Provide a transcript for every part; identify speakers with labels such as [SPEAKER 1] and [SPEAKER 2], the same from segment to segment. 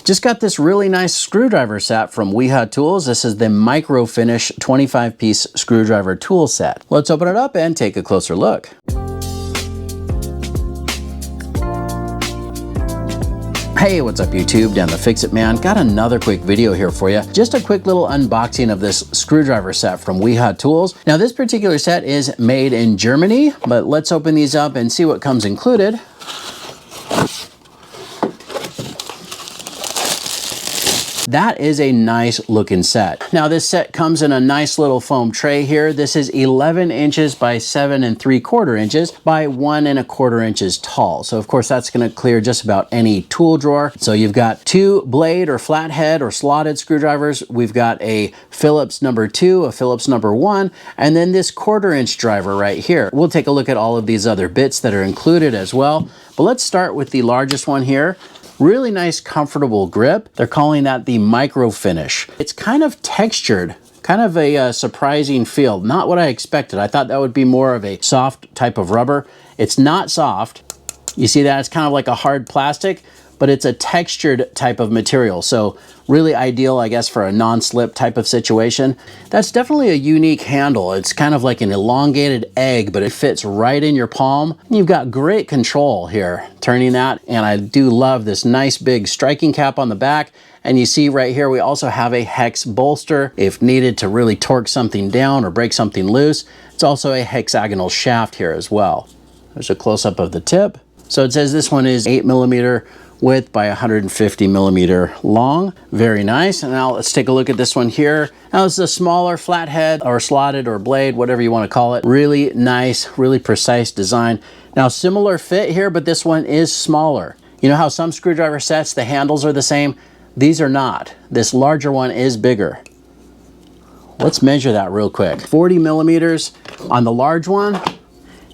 [SPEAKER 1] Just got this really nice screwdriver set from Wiha Tools. This is the MicroFinish 25-piece screwdriver tool set. Let's open it up and take a closer look. Hey, what's up YouTube? Dan the Fix-It Man. Got another quick video here for you. Just a quick little unboxing of this screwdriver set from Wiha Tools. Now this particular set is made in Germany, but let's open these up and see what comes included. That is a nice looking set. Now this set comes in a nice little foam tray here. This is 11 inches by 7 3/4 inches by 1 1/4 inches tall. So of course that's gonna clear just about any tool drawer. So you've got 2 blade or flathead or slotted screwdrivers. We've got a Phillips number 2, a Phillips number 1, and then this 1/4 inch driver right here. We'll take a look at all of these other bits that are included as well. But let's start with the largest one here. Really nice, comfortable grip. They're calling that the MicroFinish. It's kind of textured, kind of a surprising feel. Not what I expected. I thought that would be more of a soft type of rubber. It's not soft. You see that? It's kind of like a hard plastic, but it's a textured type of material. So really ideal, I guess, for a non-slip type of situation. That's definitely a unique handle. It's kind of like an elongated egg, but it fits right in your palm. You've got great control here turning that. And I do love this nice big striking cap on the back. And you see right here, we also have a hex bolster if needed to really torque something down or break something loose. It's also a hexagonal shaft here as well. There's a close-up of the tip. So it says this one is 8mm width by 150mm long. Very nice. And now let's take a look at this one here. Now this is a smaller flathead or slotted or blade, whatever you want to call it. Really nice, really precise design. Now similar fit here, but this one is smaller. You know how some screwdriver sets, the handles are the same? These are not. This larger one is bigger. Let's measure that real quick. 40mm on the large one.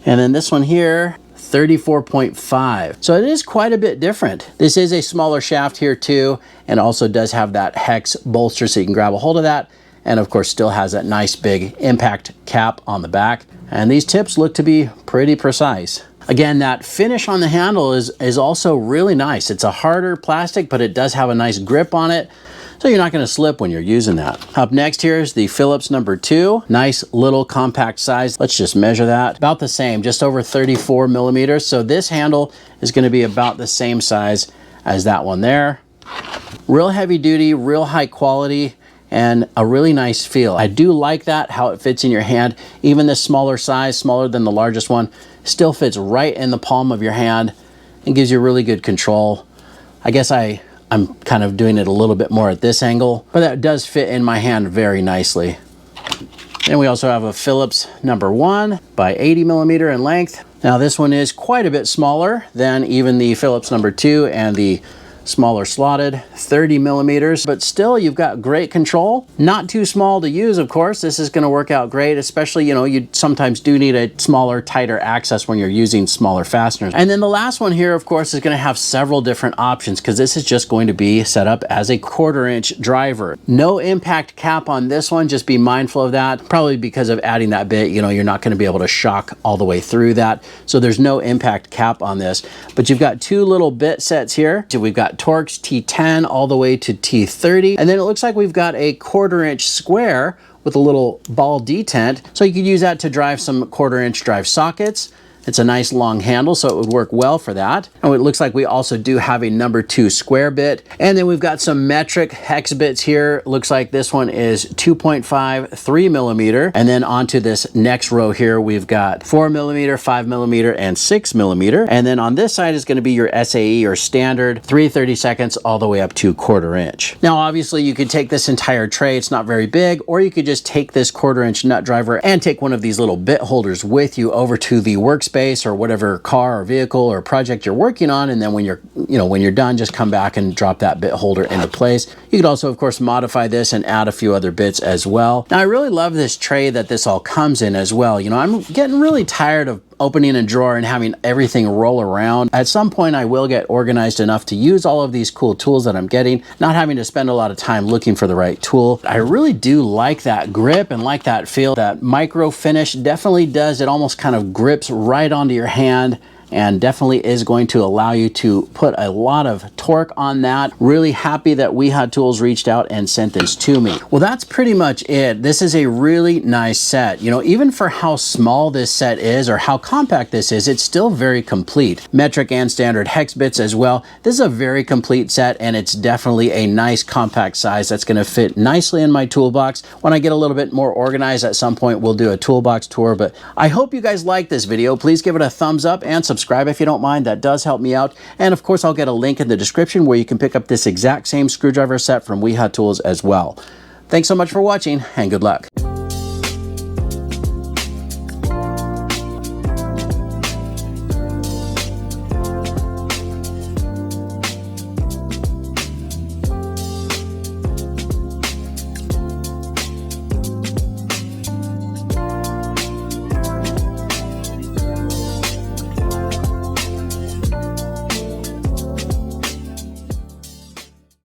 [SPEAKER 1] And then this one here, 34.5. So it is quite a bit different. This is a smaller shaft here too, and also does have that hex bolster so you can grab a hold of that. And of course still has that nice big impact cap on the back. And these tips look to be pretty precise. Again, that finish on the handle is also really nice. It's a harder plastic, but it does have a nice grip on it. So you're not going to slip when you're using that. Up next here is the Phillips number 2. Nice little compact size. Let's just measure that. About the same, just over 34mm. So this handle is going to be about the same size as that one there. Real heavy duty, real high quality, and a really nice feel. I do like that, how it fits in your hand. Even this smaller size, smaller than the largest one, still fits right in the palm of your hand and gives you really good control. I guess I'm kind of doing it a little bit more at this angle, but that does fit in my hand very nicely. And we also have a Phillips number 1 by 80mm in length. Now this one is quite a bit smaller than even the Phillips number 2 and the smaller slotted 30mm, but still you've got great control. Not too small to use, of course. This is going to work out great, especially, you know, you sometimes do need a smaller, tighter access when you're using smaller fasteners. And then the last one here, of course, is going to have several different options because this is just going to be set up as a 1/4 inch driver. No impact cap on this one, just be mindful of that. Probably because of adding that bit, you know, you're not going to be able to shock all the way through that. So there's no impact cap on this, but you've got 2 little bit sets here. So we've got Torx T10 all the way to T30. And then it looks like we've got a 1/4 inch square with a little ball detent. So you could use that to drive some 1/4 inch drive sockets. It's a nice long handle, so it would work well for that. And it looks like we also do have a number 2 square bit. And then we've got some metric hex bits here. Looks like this one is 2.5, 3mm. And then onto this next row here, we've got 4mm, 5mm, and 6mm. And then on this side is gonna be your SAE or standard 3/32 all the way up to 1/4 inch. Now, obviously you could take this entire tray, it's not very big, or you could just take this 1/4 inch nut driver and take one of these little bit holders with you over to the workspace or whatever car or vehicle or project you're working on, and then when you're done, just come back and drop that bit holder into place. You could also, of course, modify this and add a few other bits as well. Now, I really love this tray that this all comes in as well. You know, I'm getting really tired of opening a drawer and having everything roll around. At some point, I will get organized enough to use all of these cool tools that I'm getting, not having to spend a lot of time looking for the right tool. I really do like that grip and like that feel. That MicroFinish definitely does. It almost kind of grips right onto your hand and definitely is going to allow you to put a lot of torque on that. Really happy that Wiha Tools reached out and sent this to me. Well, that's pretty much it. This is a really nice set. You know, even for how small this set is or how compact this is, it's still very complete. Metric and standard hex bits as well. This is a very complete set, and it's definitely a nice compact size that's going to fit nicely in my toolbox. When I get a little bit more organized at some point, we'll do a toolbox tour, but I hope you guys like this video. Please give it a thumbs up and subscribe if you don't mind. That does help me out. And of course, I'll get a link in the description where you can pick up this exact same screwdriver set from Wiha Tools as well. Thanks so much for watching, and good luck.